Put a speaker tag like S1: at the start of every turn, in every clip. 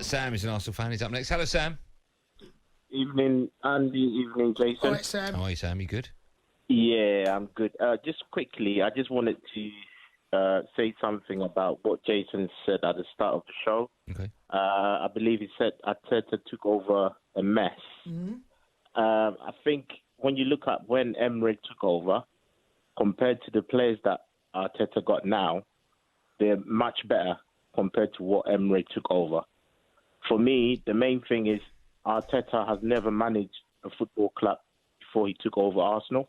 S1: Sam is an Arsenal fan. He's up next. Hello, Sam.
S2: Evening, Andy. Evening, Jason.
S3: All right, Sam.
S1: How are you, Sam? You good?
S2: Yeah, I'm good. Just quickly, I just wanted to say something about what Jason said at the start of the show.
S1: Okay.
S2: I believe he said Arteta took over a mess.
S3: Mm-hmm.
S2: I think when you look at when Emery took over, compared to the players that Arteta got now, they're much better compared to what Emery took over. For me, the main thing is Arteta has never managed a football club before he took over Arsenal.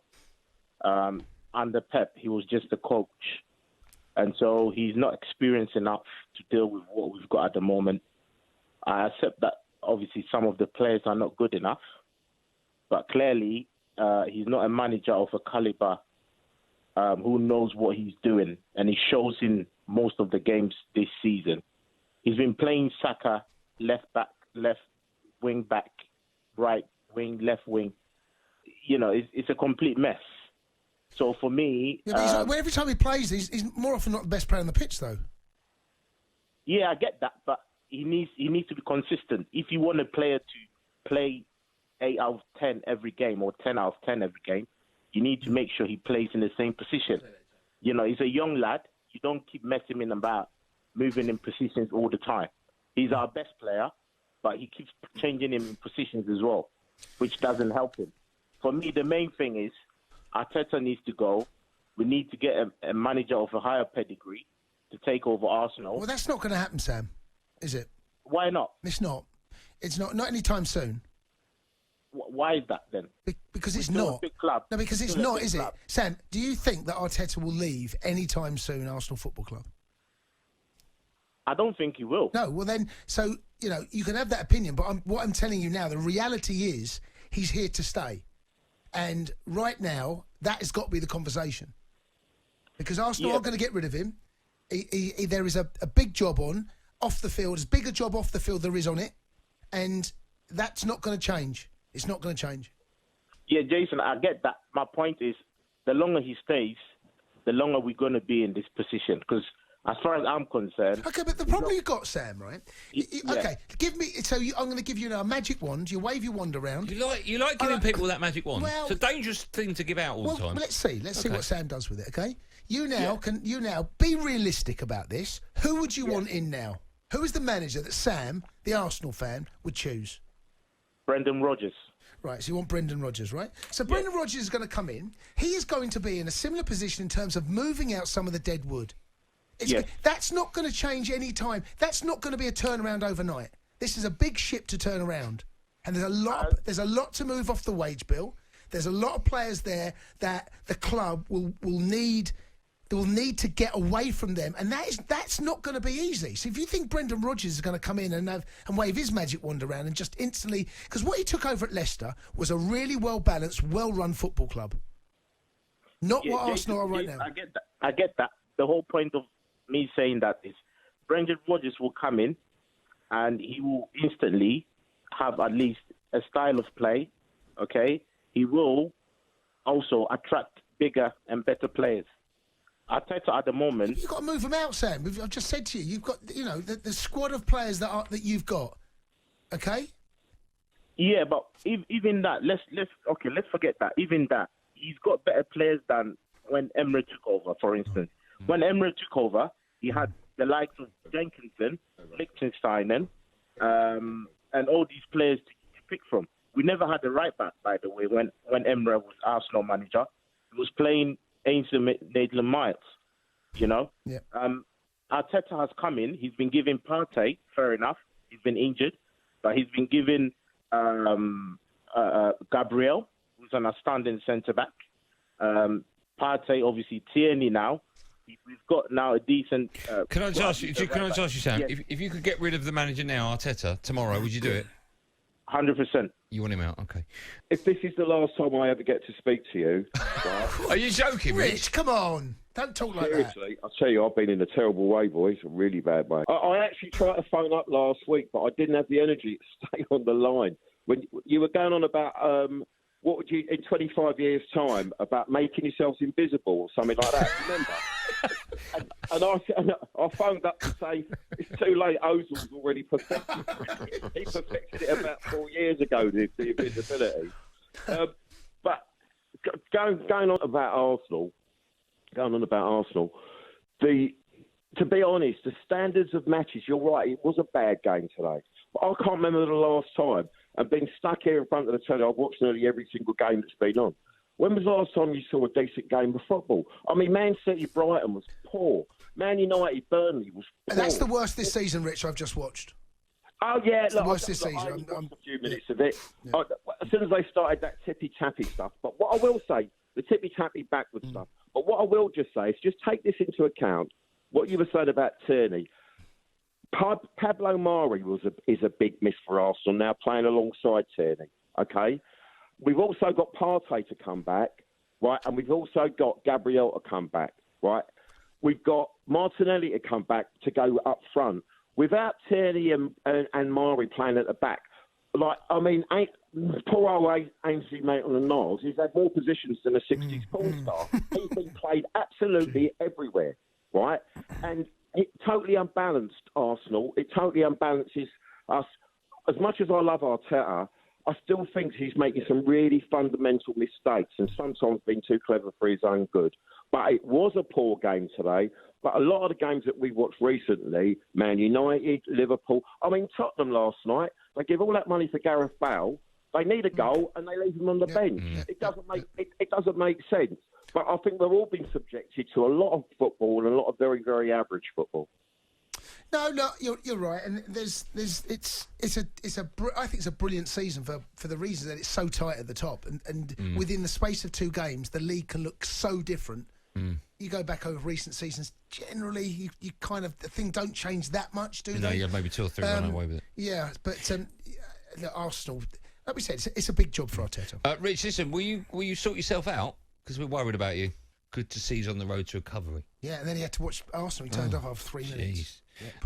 S2: Under Pep, he was just a coach. And so he's not experienced enough to deal with what we've got at the moment. I accept that obviously some of the players are not good enough. But clearly, he's not a manager of a caliber who knows what he's doing. And he shows in most of the games this season. He's been playing Saka, left back, left wing back, right wing, left wing. You know, it's a complete mess. So for me...
S3: Yeah, but every time he plays, he's more often not the best player on the pitch, though.
S2: Yeah, I get that, but he needs to be consistent. If you want a player to play 8 out of 10 every game or 10 out of 10 every game, you need to make sure he plays in the same position. You know, he's a young lad. You don't keep messing him about moving in positions all the time. He's our best player, but he keeps changing him in positions as well, which doesn't help him. For me, the main thing is Arteta needs to go. We need to get a manager of a higher pedigree to take over Arsenal.
S3: Well, that's not going to happen, Sam, is it?
S2: Why not?
S3: It's not. It's not anytime soon.
S2: Why is that then?
S3: Because it's
S2: We're still
S3: not.
S2: a big club.
S3: No, because it's
S2: Still a
S3: not,
S2: big
S3: is it?
S2: club.
S3: Sam, do you think that Arteta will leave anytime soon, Arsenal Football Club?
S2: I don't think he will.
S3: No, well then, so, you know, you can have that opinion, but what I'm telling you now, the reality is he's here to stay. And right now, that has got to be the conversation. Because Arsenal aren't going to get rid of him. There is a big job on, off the field, as big a job off the field there is on it, and that's not going to change. It's not going to change.
S2: Yeah, Jason, I get that. My point is, the longer he stays, the longer we're going to be in this position. Because as far as I'm concerned...
S3: Okay, but the problem you've got, Sam, right? Okay, give me... So I'm going to give you a magic wand. You wave your wand around.
S1: You like giving people that magic wand?
S3: Well,
S1: it's a dangerous thing to give out all the time.
S3: Well, let's see. Let's see what Sam does with it, okay? You now be realistic about this. Who would you want in now? Who is the manager that Sam, the Arsenal fan, would choose?
S2: Brendon Rodgers.
S3: Right, so you want Brendon Rodgers, right? So Brendon Rodgers is going to come in. He is going to be in a similar position in terms of moving out some of the dead wood. That's not going to change any time. That's not going to be a turnaround overnight. This is a big ship to turn around. And there's a lot to move off the wage bill. There's a lot of players there that the club will need to get away from them, and that's not going to be easy. So if you think Brendon Rodgers is going to come in and wave his magic wand around and just instantly... Because what he took over at Leicester was a really well-balanced, well-run football club. Not what Arsenal are right now.
S2: I get that. The whole point of me saying that is Brendon Rodgers will come in and he will instantly have at least a style of play, okay? He will also attract bigger and better players. Arteta at the moment...
S3: You've got to move them out, Sam. I've just said to you, you've got, you know, the squad of players that you've got, okay?
S2: Yeah, but even that, let's forget that. Even that, he's got better players than when Emery took over, for instance. When Emery took over, he had the likes of Jenkinson, Liechtenstein, and all these players to pick from. We never had a right back, by the way, when Emery was Arsenal manager. He was playing Ainsley Maitland-Niles, you know? Yeah. Arteta has come in. He's been given Partey, fair enough. He's been injured. But he's been given Gabriel, who's an outstanding centre-back. Partey, obviously, Tierney now. We've got now a decent...
S1: Can I just ask you, Sam, if you could get rid of the manager now, Arteta, tomorrow, would you do it?
S2: 100%.
S1: You want him out? Okay.
S4: If this is the last time I ever get to speak to you...
S1: Are you joking,
S3: Rich, come on. Don't talk like that.
S4: Seriously, I'll tell you, I've been in a terrible way, boys. A really bad way. I actually tried to phone up last week, but I didn't have the energy to stay on the line. When you were going on about what would you, in 25 years' time, about making yourselves invisible or something like that? Remember? and I phoned up to say, it's too late, Ozil's already perfected it. He perfected it about 4 years ago, the invisibility. But going on about Arsenal, to be honest, the standards of matches, you're right, it was a bad game today. But I can't remember the last time. I've been stuck here in front of the telly. I've watched nearly every single game that's been on. When was the last time you saw a decent game of football? I mean, Man City Brighton was poor. Man United Burnley was poor.
S3: And that's the worst this season, Rich, I've just watched.
S4: Oh, yeah.
S3: It's the worst this season.
S4: I watched a few minutes of it. Yeah. As soon as they started that tippy-tappy stuff. But what I will say, the tippy-tappy backward stuff, but what I will just say is just take this into account, what you were saying about Tierney. Pablo Mari is a big miss for Arsenal now, playing alongside Tierney, okay? We've also got Partey to come back, right? And we've also got Gabriel to come back, right? We've got Martinelli to come back to go up front. Without Tierney and Mari playing at the back, like, I mean, poor old Ainsley Maitland-Niles, he's had more positions than a 60s porn star. He's been played absolutely everywhere, right? And it totally unbalanced Arsenal. It totally unbalances us. As much as I love Arteta, I still think he's making some really fundamental mistakes and sometimes being too clever for his own good. But it was a poor game today. But a lot of the games that we watched recently, Man United, Liverpool, I mean, Tottenham last night, they give all that money for Gareth Bale. They need a goal and they leave him on the bench. It doesn't make sense. But I think we're all being subjected to a lot of football and a lot of very, very average football.
S3: No, you're right, and I think it's a brilliant season for the reason that it's so tight at the top, and within the space of 2 games, the league can look so different. You go back over recent seasons, generally you kind of the thing don't change that much, do they?
S1: No, yeah, maybe 2 or 3 run away with it.
S3: Yeah, but Arsenal, like we said, it's a big job for Arteta.
S1: Rich, listen, will you sort yourself out? Because we're worried about you. Good to see he's on the road to recovery.
S3: Yeah, and then he had to watch Arsenal. He turned off after 3 minutes.
S1: Jeez.
S3: Yeah,